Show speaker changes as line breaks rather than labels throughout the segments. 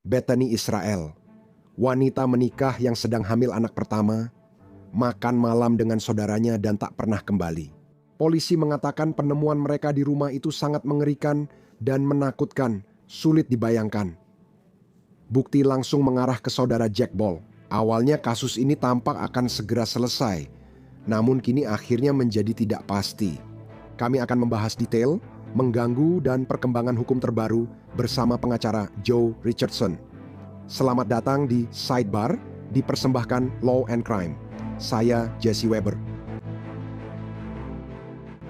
Bethany Israel, wanita menikah yang sedang hamil anak pertama, makan malam dengan saudaranya dan tak pernah kembali. Polisi mengatakan penemuan mereka di rumah itu sangat mengerikan dan menakutkan, sulit dibayangkan. Bukti langsung mengarah ke saudara Jack Ball. Awalnya kasus ini tampak akan segera selesai, namun kini akhirnya menjadi tidak pasti. Kami akan membahas detail, mengganggu, dan perkembangan hukum terbaru bersama pengacara Joe Richardson. Selamat datang di Sidebar, dipersembahkan Law and Crime. Saya Jesse Weber.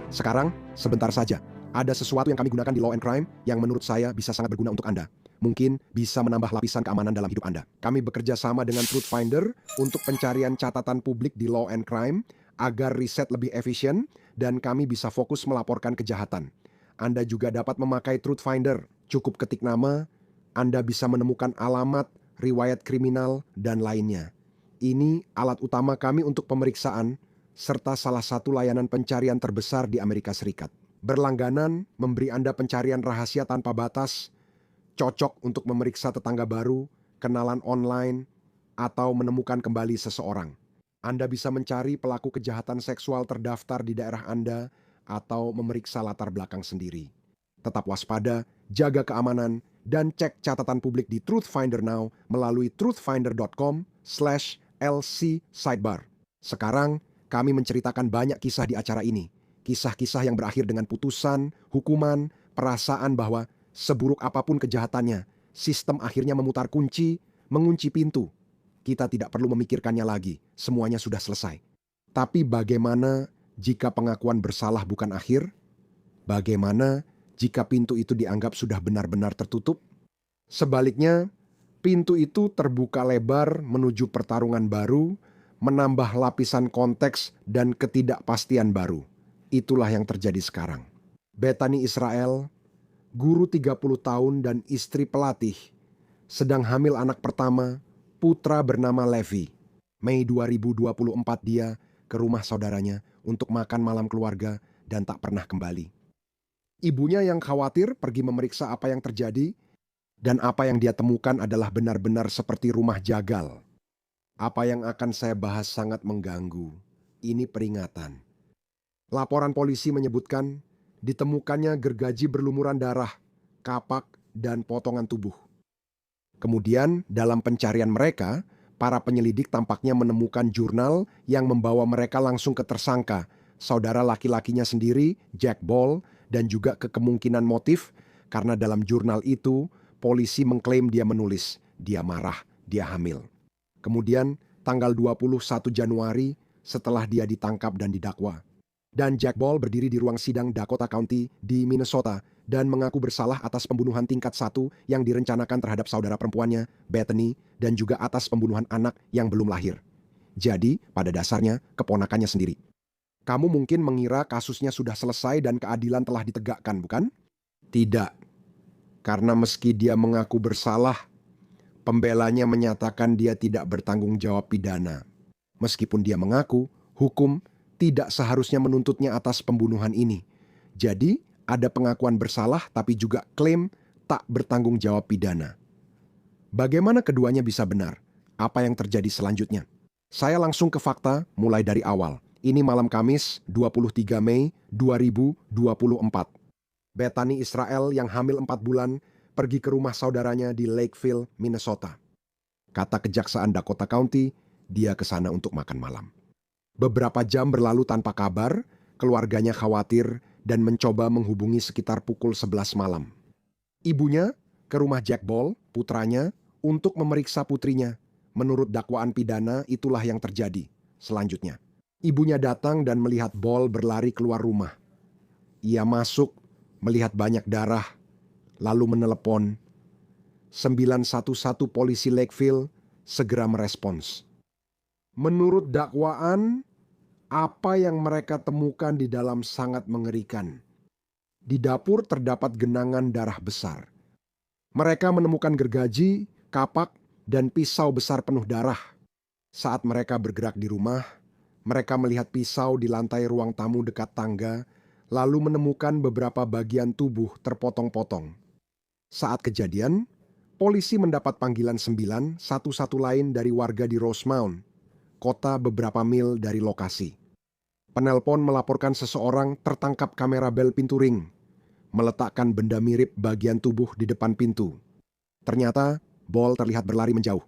Sekarang, sebentar saja. Ada sesuatu yang kami gunakan di Law and Crime yang menurut saya bisa sangat berguna untuk Anda. Mungkin bisa menambah lapisan keamanan dalam hidup Anda. Kami bekerja sama dengan Truth Finder untuk pencarian catatan publik di Law and Crime agar riset lebih efisien dan kami bisa fokus melaporkan kejahatan. Anda juga dapat memakai Truth Finder. Cukup ketik nama, Anda bisa menemukan alamat, riwayat kriminal, dan lainnya. Ini alat utama kami untuk pemeriksaan, serta salah satu layanan pencarian terbesar di Amerika Serikat. Berlangganan memberi Anda pencarian rahasia tanpa batas, cocok untuk memeriksa tetangga baru, kenalan online, atau menemukan kembali seseorang. Anda bisa mencari pelaku kejahatan seksual terdaftar di daerah Anda atau memeriksa latar belakang sendiri. Tetap waspada, jaga keamanan, dan cek catatan publik di Truth Finder Now melalui truthfinder.com/LC Sidebar. Sekarang, kami menceritakan banyak kisah di acara ini. Kisah-kisah yang berakhir dengan putusan, hukuman, perasaan bahwa seburuk apapun kejahatannya, sistem akhirnya memutar kunci, mengunci pintu. Kita tidak perlu memikirkannya lagi, semuanya sudah selesai. Tapi bagaimana jika pengakuan bersalah bukan akhir? Bagaimana jika pintu itu dianggap sudah benar-benar tertutup? Sebaliknya, pintu itu terbuka lebar menuju pertarungan baru, menambah lapisan konteks dan ketidakpastian baru. Itulah yang terjadi sekarang. Bethany Israel, guru 30 tahun dan istri pelatih, sedang hamil anak pertama, putra bernama Levi. Mei 2024 dia ke rumah saudaranya untuk makan malam keluarga dan tak pernah kembali. Ibunya yang khawatir pergi memeriksa apa yang terjadi, dan apa yang dia temukan adalah benar-benar seperti rumah jagal. Apa yang akan saya bahas sangat mengganggu. Ini peringatan. Laporan polisi menyebutkan ditemukannya gergaji berlumuran darah, kapak, dan potongan tubuh. Kemudian, dalam pencarian mereka, para penyelidik tampaknya menemukan jurnal yang membawa mereka langsung ke tersangka, saudara laki-lakinya sendiri, Jack Ball, dan juga ke kemungkinan motif, karena dalam jurnal itu, polisi mengklaim dia menulis, dia marah, dia hamil. Kemudian, tanggal 21 Januari, setelah dia ditangkap dan didakwa. Dan Jack Ball berdiri di ruang sidang Dakota County di Minnesota dan mengaku bersalah atas pembunuhan tingkat 1 yang direncanakan terhadap saudara perempuannya, Bethany, dan juga atas pembunuhan anak yang belum lahir. Jadi, pada dasarnya, keponakannya sendiri. Kamu mungkin mengira kasusnya sudah selesai dan keadilan telah ditegakkan, bukan? Tidak. Karena meski dia mengaku bersalah, pembelanya menyatakan dia tidak bertanggung jawab pidana. Meskipun dia mengaku, hukum tidak seharusnya menuntutnya atas pembunuhan ini. Jadi, ada pengakuan bersalah tapi juga klaim tak bertanggung jawab pidana. Bagaimana keduanya bisa benar? Apa yang terjadi selanjutnya? Saya langsung ke fakta mulai dari awal. Ini malam Kamis, 23 Mei 2024. Bethany Israel yang hamil 4 bulan pergi ke rumah saudaranya di Lakeville, Minnesota. Kata Kejaksaan Dakota County, dia ke sana untuk makan malam. Beberapa jam berlalu tanpa kabar, keluarganya khawatir dan mencoba menghubungi sekitar pukul 11 malam. Ibunya ke rumah Jack Ball, putranya, untuk memeriksa putrinya. Menurut dakwaan pidana, itulah yang terjadi. Selanjutnya, ibunya datang dan melihat Ball berlari keluar rumah. Ia masuk, melihat banyak darah, lalu menelepon. 911 polisi Lakeville segera merespons. Menurut dakwaan, apa yang mereka temukan di dalam sangat mengerikan. Di dapur terdapat genangan darah besar. Mereka menemukan gergaji, kapak, dan pisau besar penuh darah. Saat mereka bergerak di rumah, mereka melihat pisau di lantai ruang tamu dekat tangga, lalu menemukan beberapa bagian tubuh terpotong-potong. Saat kejadian, Polisi mendapat panggilan 9, satu lain dari warga di Rosemount, kota beberapa mil dari lokasi. Penelpon melaporkan seseorang tertangkap kamera bel pintu ring, meletakkan benda mirip bagian tubuh di depan pintu. Ternyata, Ball terlihat berlari menjauh.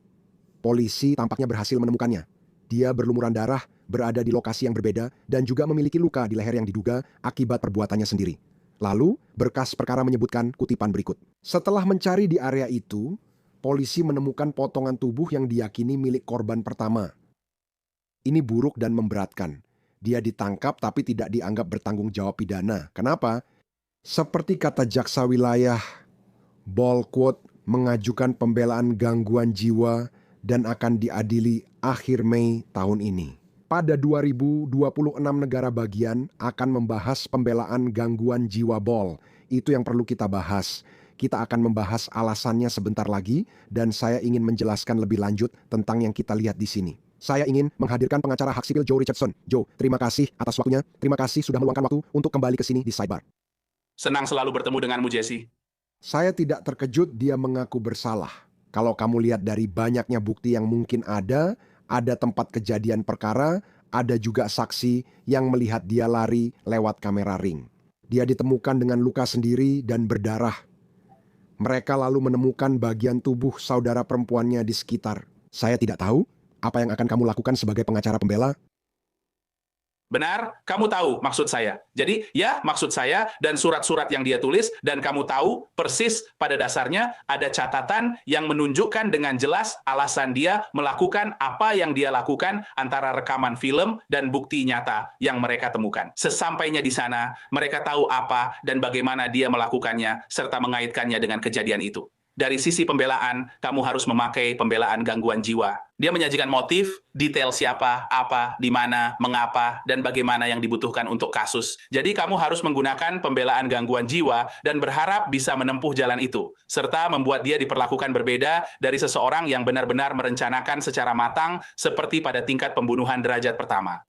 Polisi tampaknya berhasil menemukannya. Dia berlumuran darah, berada di lokasi yang berbeda, dan juga memiliki luka di leher yang diduga akibat perbuatannya sendiri. Lalu, berkas perkara menyebutkan kutipan berikut. Setelah mencari di area itu, polisi menemukan potongan tubuh yang diyakini milik korban pertama. Ini buruk dan memberatkan. Dia ditangkap tapi tidak dianggap bertanggung jawab pidana. Kenapa? Seperti kata jaksa wilayah, Ball quote mengajukan pembelaan gangguan jiwa dan akan diadili akhir Mei tahun ini. Pada 2026 negara bagian akan membahas pembelaan gangguan jiwa Ball. Itu yang perlu kita bahas. Kita akan membahas alasannya sebentar lagi dan saya ingin menjelaskan lebih lanjut tentang yang kita lihat di sini. Saya ingin menghadirkan pengacara hak sipil Joe Richardson. Joe, terima kasih atas waktunya. Terima kasih sudah meluangkan waktu untuk kembali ke sini di Sidebar.
Senang selalu bertemu denganmu, Jesse.
Saya tidak terkejut dia mengaku bersalah. Kalau kamu lihat dari banyaknya bukti yang mungkin ada tempat kejadian perkara, ada juga saksi yang melihat dia lari lewat kamera ring. Dia ditemukan dengan luka sendiri dan berdarah. Mereka lalu menemukan bagian tubuh saudara perempuannya di sekitar. Saya tidak tahu apa yang akan kamu lakukan sebagai pengacara pembela.
Benar, kamu tahu maksud saya. Jadi, ya maksud saya dan surat-surat yang dia tulis, dan kamu tahu persis pada dasarnya ada catatan yang menunjukkan dengan jelas alasan dia melakukan apa yang dia lakukan antara rekaman film dan bukti nyata yang mereka temukan. Sesampainya di sana, mereka tahu apa dan bagaimana dia melakukannya, serta mengaitkannya dengan kejadian itu. Dari sisi pembelaan, kamu harus memakai pembelaan gangguan jiwa. Dia menyajikan motif, detail siapa, apa, di mana, mengapa, dan bagaimana yang dibutuhkan untuk kasus. Jadi kamu harus menggunakan pembelaan gangguan jiwa dan berharap bisa menempuh jalan itu, serta membuat dia diperlakukan berbeda dari seseorang yang benar-benar merencanakan secara matang seperti pada tingkat pembunuhan derajat pertama.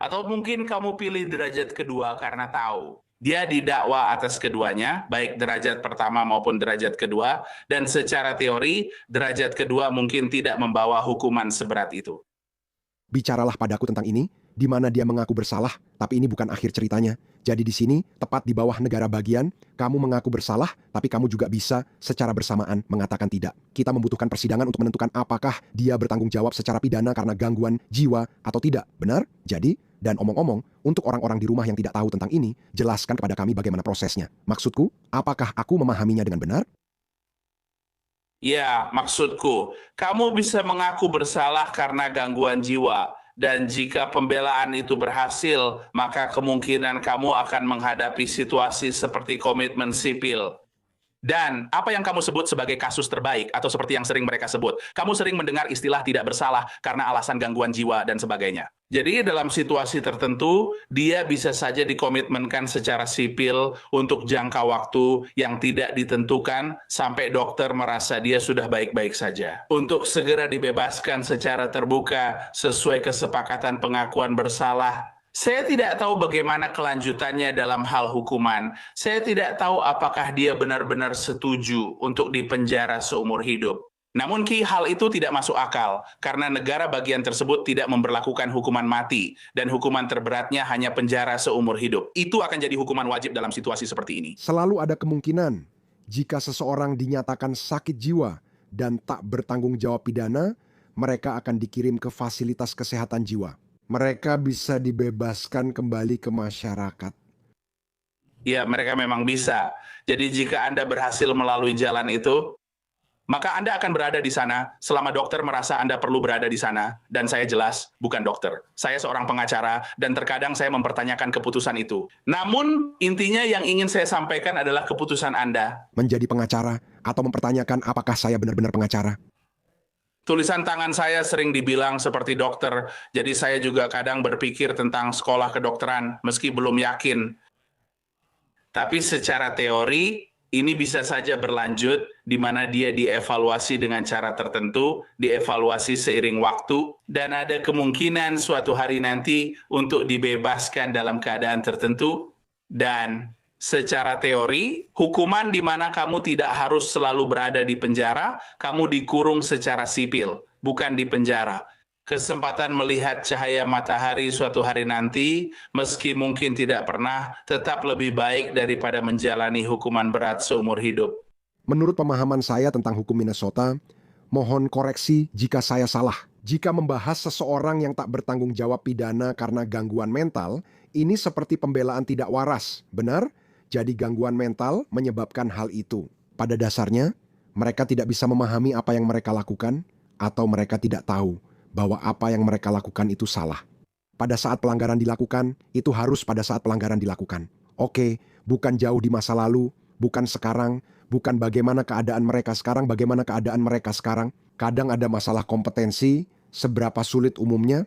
Atau mungkin kamu pilih derajat kedua karena tahu dia didakwa atas keduanya, baik derajat pertama maupun derajat kedua, dan secara teori, derajat kedua mungkin tidak membawa hukuman seberat itu.
Bicaralah padaku tentang ini, di mana dia mengaku bersalah, tapi ini bukan akhir ceritanya. Jadi di sini, tepat di bawah negara bagian, kamu mengaku bersalah, tapi kamu juga bisa secara bersamaan mengatakan tidak. Kita membutuhkan persidangan untuk menentukan apakah dia bertanggung jawab secara pidana karena gangguan jiwa atau tidak. Benar? Jadi, dan omong-omong, untuk orang-orang di rumah yang tidak tahu tentang ini, jelaskan kepada kami bagaimana prosesnya. Maksudku, apakah aku memahaminya dengan benar?
Ya, maksudku, kamu bisa mengaku bersalah karena gangguan jiwa. Dan jika pembelaan itu berhasil, maka kemungkinan kamu akan menghadapi situasi seperti komitmen sipil. Dan apa yang kamu sebut sebagai kasus terbaik, atau seperti yang sering mereka sebut, kamu sering mendengar istilah tidak bersalah karena alasan gangguan jiwa dan sebagainya. Jadi dalam situasi tertentu, dia bisa saja dikomitmenkan secara sipil untuk jangka waktu yang tidak ditentukan sampai dokter merasa dia sudah baik-baik saja. Untuk segera dibebaskan secara terbuka sesuai kesepakatan pengakuan bersalah. Saya tidak tahu bagaimana kelanjutannya dalam hal hukuman. Saya tidak tahu apakah dia benar-benar setuju untuk dipenjara seumur hidup. Namun hal itu tidak masuk akal, karena negara bagian tersebut tidak memberlakukan hukuman mati, dan hukuman terberatnya hanya penjara seumur hidup. Itu akan jadi hukuman wajib dalam situasi seperti ini.
Selalu ada kemungkinan, jika seseorang dinyatakan sakit jiwa dan tak bertanggung jawab pidana, mereka akan dikirim ke fasilitas kesehatan jiwa. Mereka bisa dibebaskan kembali ke masyarakat.
Ya, mereka memang bisa. Jadi jika Anda berhasil melalui jalan itu, maka Anda akan berada di sana selama dokter merasa Anda perlu berada di sana. Dan saya jelas bukan dokter. Saya seorang pengacara dan terkadang saya mempertanyakan keputusan itu. Namun intinya yang ingin saya sampaikan adalah keputusan Anda.
Menjadi pengacara atau mempertanyakan apakah saya benar-benar pengacara.
Tulisan tangan saya sering dibilang seperti dokter, jadi saya juga kadang berpikir tentang sekolah kedokteran, meski belum yakin. Tapi secara teori, ini bisa saja berlanjut, di mana dia dievaluasi dengan cara tertentu, dievaluasi seiring waktu, dan ada kemungkinan suatu hari nanti untuk dibebaskan dalam keadaan tertentu, dan Secara teori, hukuman di mana kamu tidak harus selalu berada di penjara, kamu dikurung secara sipil, bukan di penjara. Kesempatan melihat cahaya matahari suatu hari nanti, meski mungkin tidak pernah, tetap lebih baik daripada menjalani hukuman berat seumur hidup.
Menurut pemahaman saya tentang hukum Minnesota, mohon koreksi jika saya salah. Jika membahas seseorang yang tak bertanggung jawab pidana karena gangguan mental, ini seperti pembelaan tidak waras, benar? Jadi gangguan mental menyebabkan hal itu. Pada dasarnya, mereka tidak bisa memahami apa yang mereka lakukan, atau mereka tidak tahu bahwa apa yang mereka lakukan itu salah. Pada saat pelanggaran dilakukan, itu harus pada saat pelanggaran dilakukan. Oke, bukan jauh di masa lalu, bukan sekarang, bukan bagaimana keadaan mereka sekarang, bagaimana keadaan mereka sekarang. Kadang ada masalah kompetensi, seberapa sulit umumnya.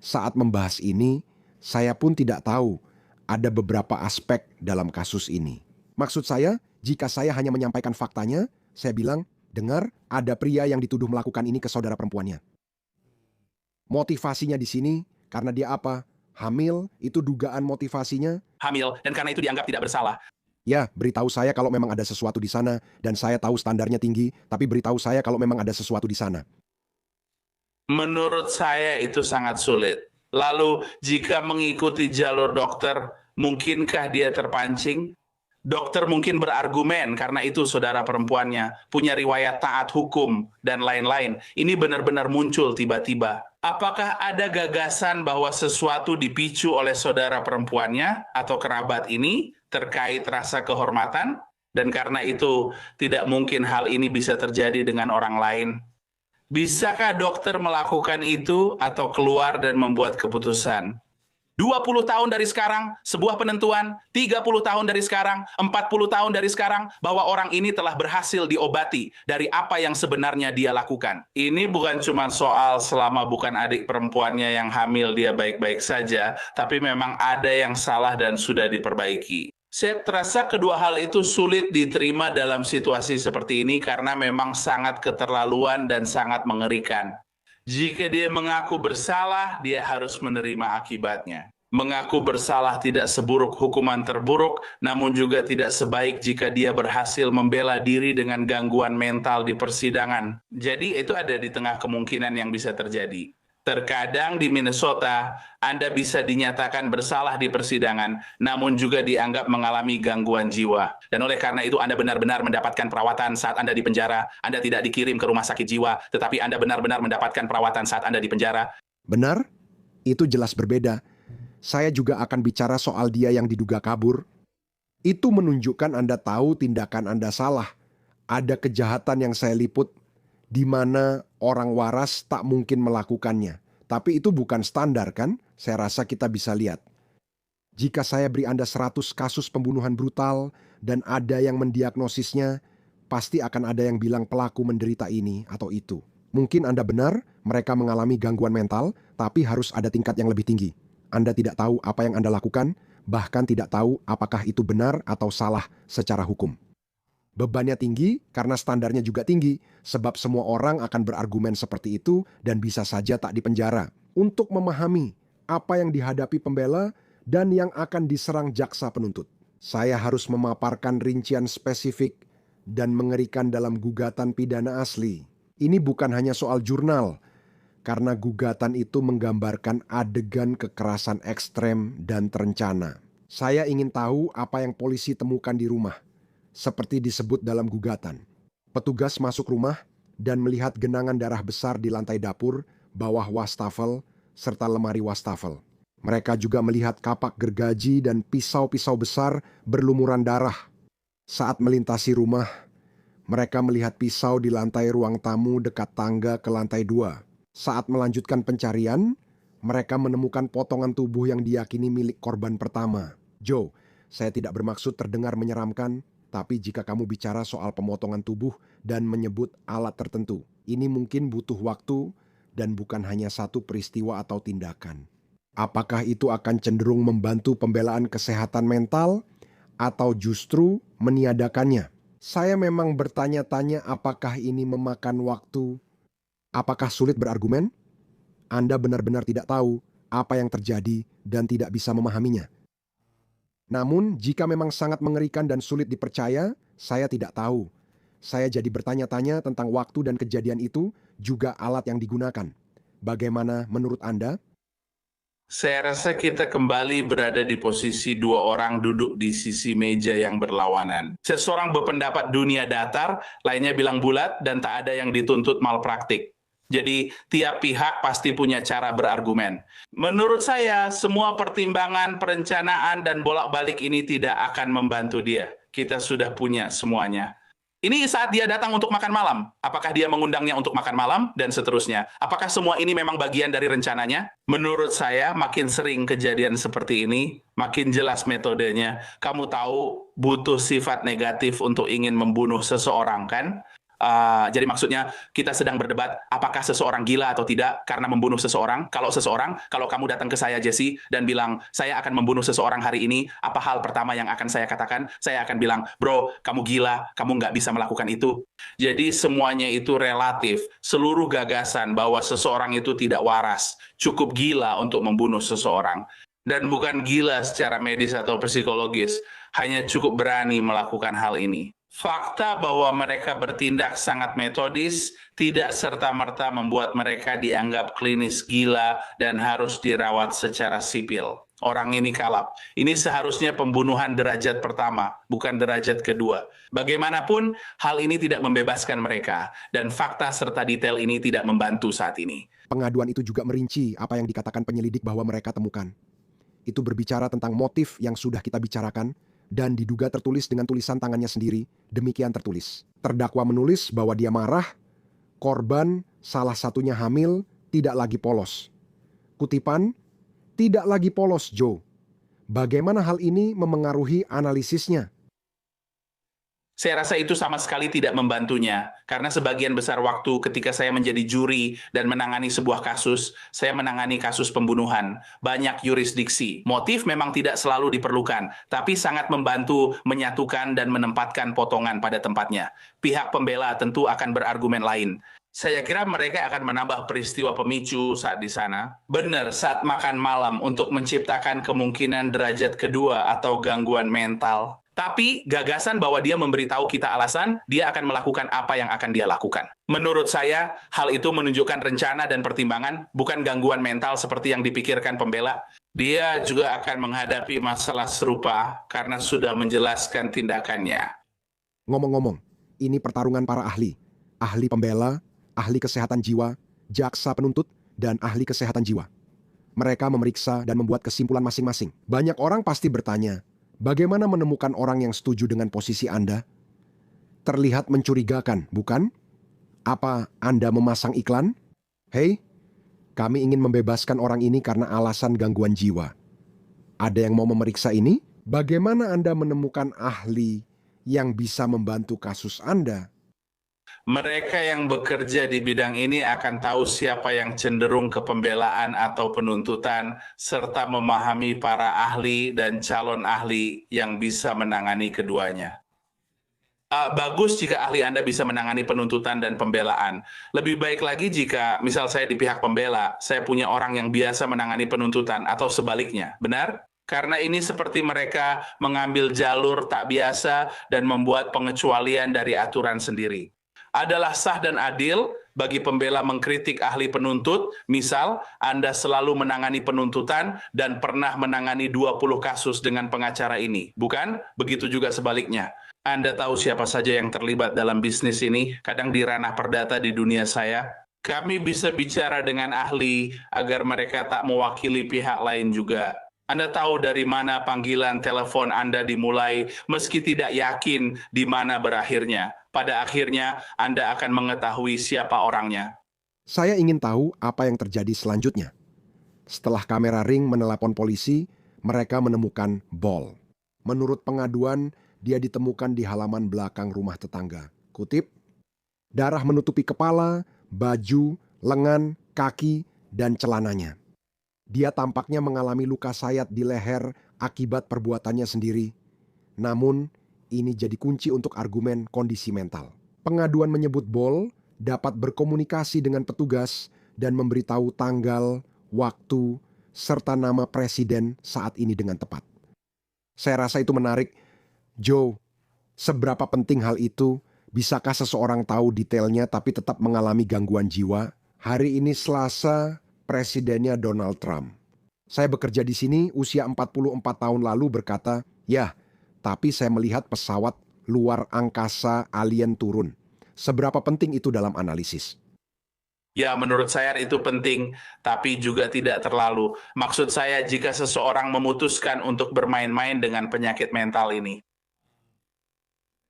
Saat membahas ini, saya pun tidak tahu ada beberapa aspek dalam kasus ini. Maksud saya, jika saya hanya menyampaikan faktanya, saya bilang, dengar, ada pria yang dituduh melakukan ini ke saudara perempuannya. Motivasinya di sini, karena dia apa? Hamil, itu dugaan motivasinya.
Hamil, dan karena itu dianggap tidak bersalah.
Ya, beritahu saya kalau memang ada sesuatu di sana, dan saya tahu standarnya tinggi, tapi beritahu saya kalau memang ada sesuatu di sana.
Menurut saya itu sangat sulit. Lalu, jika mengikuti jalur dokter, mungkinkah dia terpancing? Dokter mungkin berargumen karena itu saudara perempuannya punya riwayat taat hukum dan lain-lain. Ini benar-benar muncul tiba-tiba. Apakah ada gagasan bahwa sesuatu dipicu oleh saudara perempuannya atau kerabat ini terkait rasa kehormatan? Dan karena itu tidak mungkin hal ini bisa terjadi dengan orang lain. Bisakah dokter melakukan itu atau keluar dan membuat keputusan? 20 tahun dari sekarang, sebuah penentuan, 30 tahun dari sekarang, 40 tahun dari sekarang, bahwa orang ini telah berhasil diobati dari apa yang sebenarnya dia lakukan. Ini bukan cuma soal selama bukan adik perempuannya yang hamil dia baik-baik saja, tapi memang ada yang salah dan sudah diperbaiki. Saya terasa kedua hal itu sulit diterima dalam situasi seperti ini karena memang sangat keterlaluan dan sangat mengerikan. Jika dia mengaku bersalah, dia harus menerima akibatnya. Mengaku bersalah tidak seburuk hukuman terburuk, namun juga tidak sebaik jika dia berhasil membela diri dengan gangguan mental di persidangan. Jadi itu ada di tengah kemungkinan yang bisa terjadi. Terkadang di Minnesota, Anda bisa dinyatakan bersalah di persidangan, namun juga dianggap mengalami gangguan jiwa. Dan oleh karena itu Anda benar-benar mendapatkan perawatan saat Anda di penjara. Anda tidak dikirim ke rumah sakit jiwa, tetapi Anda benar-benar mendapatkan perawatan saat Anda di penjara.
Benar? Itu jelas berbeda. Saya juga akan bicara soal dia yang diduga kabur. Itu menunjukkan Anda tahu tindakan Anda salah. Ada kejahatan yang saya liput, di mana orang waras tak mungkin melakukannya. Tapi itu bukan standar kan? Saya rasa kita bisa lihat. Jika saya beri Anda 100 kasus pembunuhan brutal dan ada yang mendiagnosisnya, pasti akan ada yang bilang pelaku menderita ini atau itu. Mungkin Anda benar, mereka mengalami gangguan mental, tapi harus ada tingkat yang lebih tinggi. Anda tidak tahu apa yang Anda lakukan, bahkan tidak tahu apakah itu benar atau salah secara hukum. Bebannya tinggi karena standarnya juga tinggi, sebab semua orang akan berargumen seperti itu dan bisa saja tak dipenjara. Untuk memahami apa yang dihadapi pembela dan yang akan diserang jaksa penuntut, saya harus memaparkan rincian spesifik dan mengerikan dalam gugatan pidana asli. Ini bukan hanya soal jurnal, karena gugatan itu menggambarkan adegan kekerasan ekstrem dan terencana. Saya ingin tahu apa yang polisi temukan di rumah, seperti disebut dalam gugatan. Petugas masuk rumah dan melihat genangan darah besar di lantai dapur, bawah wastafel, serta lemari wastafel. Mereka juga melihat kapak gergaji dan pisau-pisau besar berlumuran darah. Saat melintasi rumah, mereka melihat pisau di lantai ruang tamu dekat tangga ke lantai 2. Saat melanjutkan pencarian, mereka menemukan potongan tubuh yang diyakini milik korban pertama. Joe, saya tidak bermaksud terdengar menyeramkan, tapi jika kamu bicara soal pemotongan tubuh dan menyebut alat tertentu, ini mungkin butuh waktu dan bukan hanya satu peristiwa atau tindakan. Apakah itu akan cenderung membantu pembelaan kesehatan mental atau justru meniadakannya? Saya memang bertanya-tanya apakah ini memakan waktu. Apakah sulit berargumen? Anda benar-benar tidak tahu apa yang terjadi dan tidak bisa memahaminya. Namun, jika memang sangat mengerikan dan sulit dipercaya, saya tidak tahu. Saya jadi bertanya-tanya tentang waktu dan kejadian itu, juga alat yang digunakan. Bagaimana menurut Anda?
Saya rasa kita kembali berada di posisi dua orang duduk di sisi meja yang berlawanan. Seseorang berpendapat dunia datar, lainnya bilang bulat, dan tak ada yang dituntut malpraktik. Jadi, tiap pihak pasti punya cara berargumen. Menurut saya, semua pertimbangan, perencanaan, dan bolak-balik ini tidak akan membantu dia. Kita sudah punya semuanya. Ini saat dia datang untuk makan malam. Apakah dia mengundangnya untuk makan malam? Dan seterusnya. Apakah semua ini memang bagian dari rencananya? Menurut saya, makin sering kejadian seperti ini, makin jelas metodenya. Kamu tahu, butuh sifat negatif untuk ingin membunuh seseorang, kan? Jadi maksudnya kita sedang berdebat apakah seseorang gila atau tidak karena membunuh seseorang. Kalau kamu datang ke saya Jesse dan bilang saya akan membunuh seseorang hari ini, apa hal pertama yang akan saya katakan? Saya akan bilang, bro, kamu gila, kamu nggak bisa melakukan itu. Jadi semuanya itu relatif. Seluruh gagasan bahwa seseorang itu tidak waras, cukup gila untuk membunuh seseorang. Dan bukan gila secara medis atau psikologis, hanya cukup berani melakukan hal ini. Fakta bahwa mereka bertindak sangat metodis tidak serta-merta membuat mereka dianggap klinis gila dan harus dirawat secara sipil. Orang ini kalap. Ini seharusnya pembunuhan derajat pertama, bukan derajat kedua. Bagaimanapun, hal ini tidak membebaskan mereka, dan fakta serta detail ini tidak membantu saat ini.
Pengaduan itu juga merinci apa yang dikatakan penyelidik bahwa mereka temukan. Itu berbicara tentang motif yang sudah kita bicarakan, dan diduga tertulis dengan tulisan tangannya sendiri, demikian tertulis. Terdakwa menulis bahwa dia marah, korban salah satunya hamil, tidak lagi polos. Kutipan, tidak lagi polos Joe. Bagaimana hal ini memengaruhi analisisnya?
Saya rasa itu sama sekali tidak membantunya, karena sebagian besar waktu ketika saya menjadi juri dan menangani sebuah kasus, saya menangani kasus pembunuhan. Banyak yurisdiksi. Motif memang tidak selalu diperlukan, tapi sangat membantu menyatukan dan menempatkan potongan pada tempatnya. Pihak pembela tentu akan berargumen lain. Saya kira mereka akan menambah peristiwa pemicu saat di sana. Benar, saat makan malam untuk menciptakan kemungkinan derajat kedua atau gangguan mental. Tapi gagasan bahwa dia memberitahu kita alasan, dia akan melakukan apa yang akan dia lakukan. Menurut saya, hal itu menunjukkan rencana dan pertimbangan, bukan gangguan mental seperti yang dipikirkan pembela. Dia juga akan menghadapi masalah serupa karena sudah menjelaskan tindakannya.
Ngomong-ngomong, ini pertarungan para ahli. Ahli pembela, ahli kesehatan jiwa, jaksa penuntut, dan ahli kesehatan jiwa. Mereka memeriksa dan membuat kesimpulan masing-masing. Banyak orang pasti bertanya, bagaimana menemukan orang yang setuju dengan posisi Anda? Terlihat mencurigakan, bukan? Apa Anda memasang iklan? Hei, kami ingin membebaskan orang ini karena alasan gangguan jiwa. Ada yang mau memeriksa ini? Bagaimana Anda menemukan ahli yang bisa membantu kasus Anda?
Mereka yang bekerja di bidang ini akan tahu siapa yang cenderung ke pembelaan atau penuntutan, serta memahami para ahli dan calon ahli yang bisa menangani keduanya. Bagus jika ahli Anda bisa menangani penuntutan dan pembelaan. Lebih baik lagi jika, misal saya di pihak pembela, saya punya orang yang biasa menangani penuntutan atau sebaliknya. Benar? Karena ini seperti mereka mengambil jalur tak biasa dan membuat pengecualian dari aturan sendiri. Adalah sah dan adil bagi pembela mengkritik ahli penuntut, misal Anda selalu menangani penuntutan dan pernah menangani 20 kasus dengan pengacara ini. Bukan? Begitu juga sebaliknya. Anda tahu siapa saja yang terlibat dalam bisnis ini, kadang di ranah perdata di dunia saya. Kami bisa bicara dengan ahli agar mereka tak mewakili pihak lain juga. Anda tahu dari mana panggilan telepon Anda dimulai, meski tidak yakin di mana berakhirnya. Pada akhirnya, Anda akan mengetahui siapa orangnya.
Saya ingin tahu apa yang terjadi selanjutnya. Setelah kamera ring menelepon polisi, mereka menemukan Ball. Menurut pengaduan, dia ditemukan di halaman belakang rumah tetangga. Kutip, darah menutupi kepala, baju, lengan, kaki, dan celananya. Dia tampaknya mengalami luka sayat di leher akibat perbuatannya sendiri. Namun, ini jadi kunci untuk argumen kondisi mental. Pengaduan menyebut Ball dapat berkomunikasi dengan petugas dan memberitahu tanggal, waktu, serta nama presiden saat ini dengan tepat. Saya rasa itu menarik. Joe, seberapa penting hal itu? Bisakah seseorang tahu detailnya tapi tetap mengalami gangguan jiwa? Hari ini Selasa, presidennya Donald Trump. Saya bekerja di sini usia 44 tahun lalu berkata, ya, tapi saya melihat pesawat luar angkasa alien turun. Seberapa penting itu dalam analisis?
Ya, menurut saya itu penting, tapi juga tidak terlalu. Maksud saya, jika seseorang memutuskan untuk bermain-main dengan penyakit mental ini,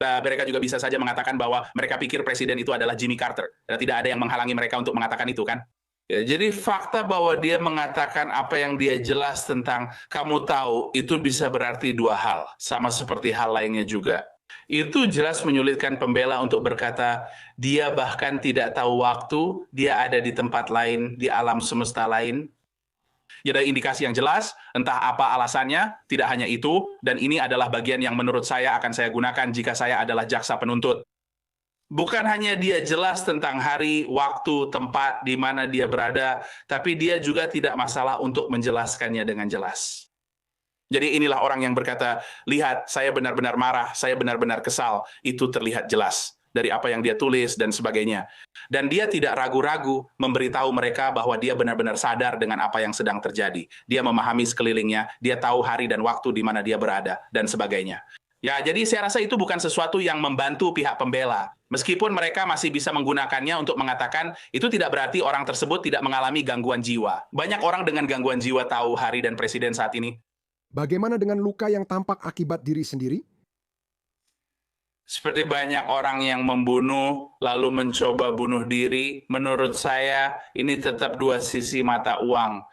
mereka juga bisa saja mengatakan bahwa mereka pikir presiden itu adalah Jimmy Carter. Dan tidak ada yang menghalangi mereka untuk mengatakan itu, kan? Ya, jadi fakta bahwa dia mengatakan apa yang dia jelas tentang kamu tahu, itu bisa berarti dua hal. Sama seperti hal lainnya juga. Itu jelas menyulitkan pembela untuk berkata, dia bahkan tidak tahu waktu, dia ada di tempat lain, di alam semesta lain. Ya, ada indikasi yang jelas, entah apa alasannya, tidak hanya itu, dan ini adalah bagian yang menurut saya akan saya gunakan jika saya adalah jaksa penuntut. Bukan hanya dia jelas tentang hari, waktu, tempat, di mana dia berada, tapi dia juga tidak masalah untuk menjelaskannya dengan jelas. Jadi inilah orang yang berkata, lihat, saya benar-benar marah, saya benar-benar kesal. Itu terlihat jelas dari apa yang dia tulis dan sebagainya. Dan dia tidak ragu-ragu memberitahu mereka bahwa dia benar-benar sadar dengan apa yang sedang terjadi. Dia memahami sekelilingnya, dia tahu hari dan waktu di mana dia berada, dan sebagainya. Ya, jadi saya rasa itu bukan sesuatu yang membantu pihak pembela. Meskipun mereka masih bisa menggunakannya untuk mengatakan, itu tidak berarti orang tersebut tidak mengalami gangguan jiwa. Banyak orang dengan gangguan jiwa tahu hari dan presiden saat ini.
Bagaimana dengan luka yang tampak akibat diri sendiri?
Seperti banyak orang yang membunuh, lalu mencoba bunuh diri, menurut saya ini tetap dua sisi mata uang.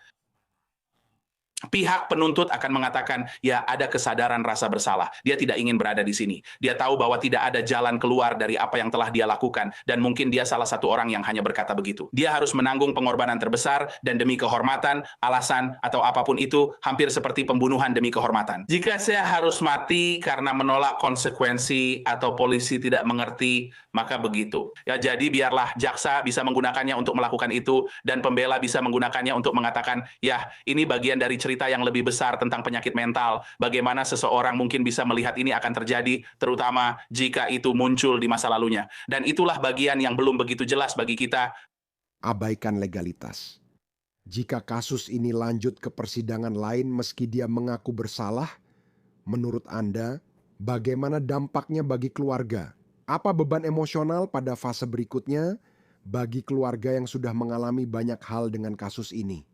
Pihak penuntut akan mengatakan, ya ada kesadaran rasa bersalah. Dia tidak ingin berada di sini. Dia tahu bahwa tidak ada jalan keluar dari apa yang telah dia lakukan. Dan mungkin dia salah satu orang yang hanya berkata begitu. Dia harus menanggung pengorbanan terbesar dan demi kehormatan, alasan, atau apapun itu, hampir seperti pembunuhan demi kehormatan. Jika saya harus mati karena menolak konsekuensi atau polisi tidak mengerti, maka begitu. Ya, jadi biarlah jaksa bisa menggunakannya untuk melakukan itu, dan pembela bisa menggunakannya untuk mengatakan, ya ini bagian dari cerita yang lebih besar tentang penyakit mental, bagaimana seseorang mungkin bisa melihat ini akan terjadi, terutama jika itu muncul di masa lalunya. Dan itulah bagian yang belum begitu jelas bagi kita.
Abaikan legalitas. Jika kasus ini lanjut ke persidangan lain meski dia mengaku bersalah, menurut Anda, bagaimana dampaknya bagi keluarga? Apa beban emosional pada fase berikutnya bagi keluarga yang sudah mengalami banyak hal dengan kasus ini?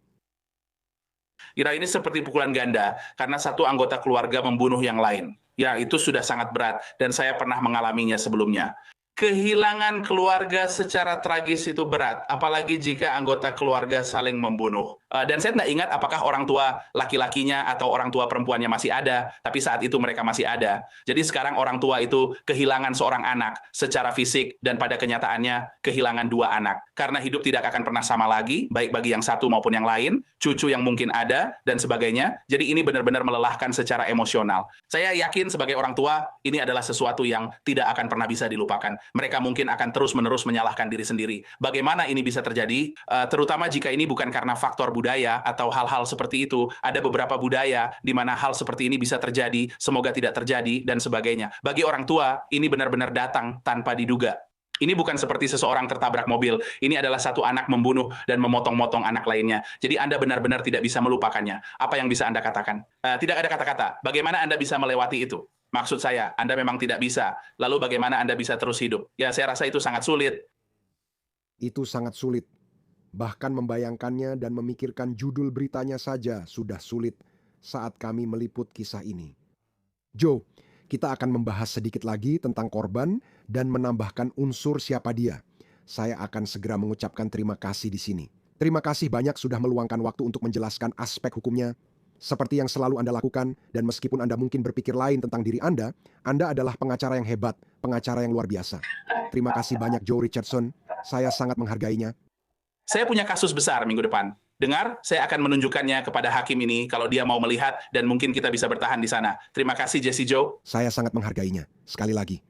Kira ini seperti pukulan ganda, karena satu anggota keluarga membunuh yang lain. Ya, itu sudah sangat berat, dan saya pernah mengalaminya sebelumnya. Kehilangan keluarga secara tragis itu berat, apalagi jika anggota keluarga saling membunuh. Dan saya tidak ingat apakah orang tua laki-lakinya atau orang tua perempuannya masih ada, tapi saat itu mereka masih ada. Jadi sekarang orang tua itu kehilangan seorang anak secara fisik, dan pada kenyataannya kehilangan dua anak. Karena hidup tidak akan pernah sama lagi, baik bagi yang satu maupun yang lain, cucu yang mungkin ada, dan sebagainya. Jadi ini benar-benar melelahkan secara emosional. Saya yakin sebagai orang tua, ini adalah sesuatu yang tidak akan pernah bisa dilupakan. Mereka mungkin akan terus-menerus menyalahkan diri sendiri. Bagaimana ini bisa terjadi? Terutama jika ini bukan karena faktor budaya atau hal-hal seperti itu. Ada beberapa budaya di mana hal seperti ini bisa terjadi, semoga tidak terjadi, dan sebagainya. Bagi orang tua, ini benar-benar datang tanpa diduga. Ini bukan seperti seseorang tertabrak mobil. Ini adalah satu anak membunuh dan memotong-motong anak lainnya. Jadi Anda benar-benar tidak bisa melupakannya. Apa yang bisa Anda katakan? Tidak ada kata-kata. Bagaimana Anda bisa melewati itu? Maksud saya, Anda memang tidak bisa. Lalu bagaimana Anda bisa terus hidup? Ya, saya rasa itu sangat sulit.
Itu sangat sulit. Bahkan membayangkannya dan memikirkan judul beritanya saja sudah sulit saat kami meliput kisah ini. Joe, kita akan membahas sedikit lagi tentang korban dan menambahkan unsur siapa dia. Saya akan segera mengucapkan terima kasih di sini. Terima kasih banyak sudah meluangkan waktu untuk menjelaskan aspek hukumnya. Seperti yang selalu Anda lakukan, dan meskipun Anda mungkin berpikir lain tentang diri Anda adalah pengacara yang hebat, pengacara yang luar biasa. Terima kasih banyak Joe Richardson, saya sangat menghargainya.
Saya punya kasus besar minggu depan. Dengar, saya akan menunjukkannya kepada hakim ini kalau dia mau melihat, dan mungkin kita bisa bertahan di sana. Terima kasih, Jesse Joe.
Saya sangat menghargainya, sekali lagi.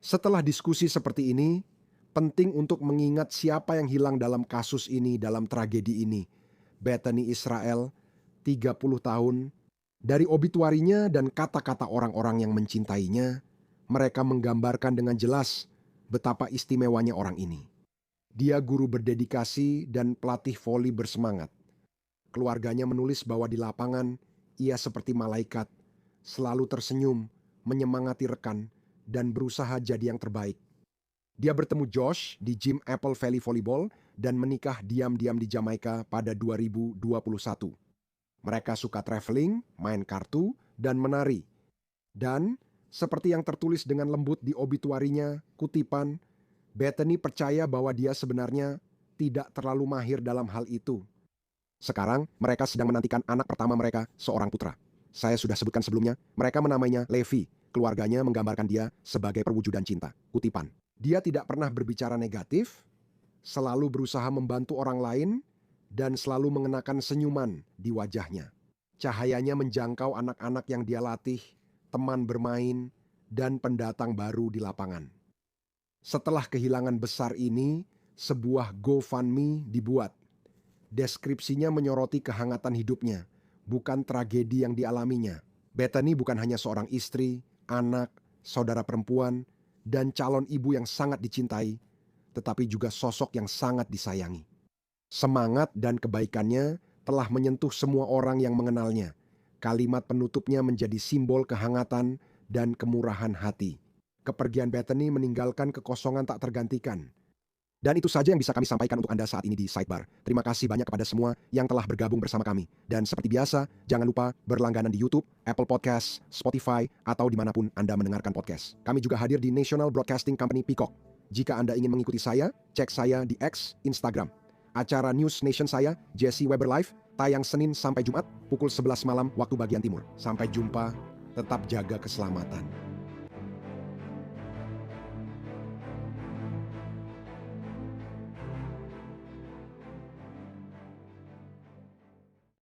Setelah diskusi seperti ini, penting untuk mengingat siapa yang hilang dalam kasus ini, dalam tragedi ini. Bethany Israel, 30 tahun, Dari obituarinya dan kata-kata orang-orang yang mencintainya, mereka menggambarkan dengan jelas betapa istimewanya orang ini. Dia guru berdedikasi dan pelatih voli bersemangat. Keluarganya menulis bahwa di lapangan, ia seperti malaikat, selalu tersenyum, menyemangati rekan, dan berusaha jadi yang terbaik. Dia bertemu Josh di gym Apple Valley Volleyball dan menikah diam-diam di Jamaika pada 2021. Mereka suka traveling, main kartu, dan menari. Dan, seperti yang tertulis dengan lembut di obituarinya, kutipan, Bethany percaya bahwa dia sebenarnya tidak terlalu mahir dalam hal itu. Sekarang, mereka sedang menantikan anak pertama mereka, seorang putra. Saya sudah sebutkan sebelumnya, mereka menamainya Levi. Keluarganya menggambarkan dia sebagai perwujudan cinta. Kutipan, dia tidak pernah berbicara negatif, selalu berusaha membantu orang lain, dan selalu mengenakan senyuman di wajahnya. Cahayanya menjangkau anak-anak yang dia latih, teman bermain, dan pendatang baru di lapangan. Setelah kehilangan besar ini, sebuah GoFundMe dibuat. Deskripsinya menyoroti kehangatan hidupnya, bukan tragedi yang dialaminya. Bethany bukan hanya seorang istri, anak, saudara perempuan, dan calon ibu yang sangat dicintai, tetapi juga sosok yang sangat disayangi. Semangat dan kebaikannya telah menyentuh semua orang yang mengenalnya. Kalimat penutupnya menjadi simbol kehangatan dan kemurahan hati. Kepergian Bethany meninggalkan kekosongan tak tergantikan. Dan itu saja yang bisa kami sampaikan untuk Anda saat ini di Sidebar. Terima kasih banyak kepada semua yang telah bergabung bersama kami. Dan seperti biasa, jangan lupa berlangganan di YouTube, Apple Podcast, Spotify, atau dimanapun Anda mendengarkan podcast. Kami juga hadir di National Broadcasting Company Peacock. Jika Anda ingin mengikuti saya, cek saya di X, Instagram. Acara News Nation saya, Jesse Weber Live, tayang Senin sampai Jumat, pukul 11 malam waktu bagian timur. Sampai jumpa, tetap jaga keselamatan.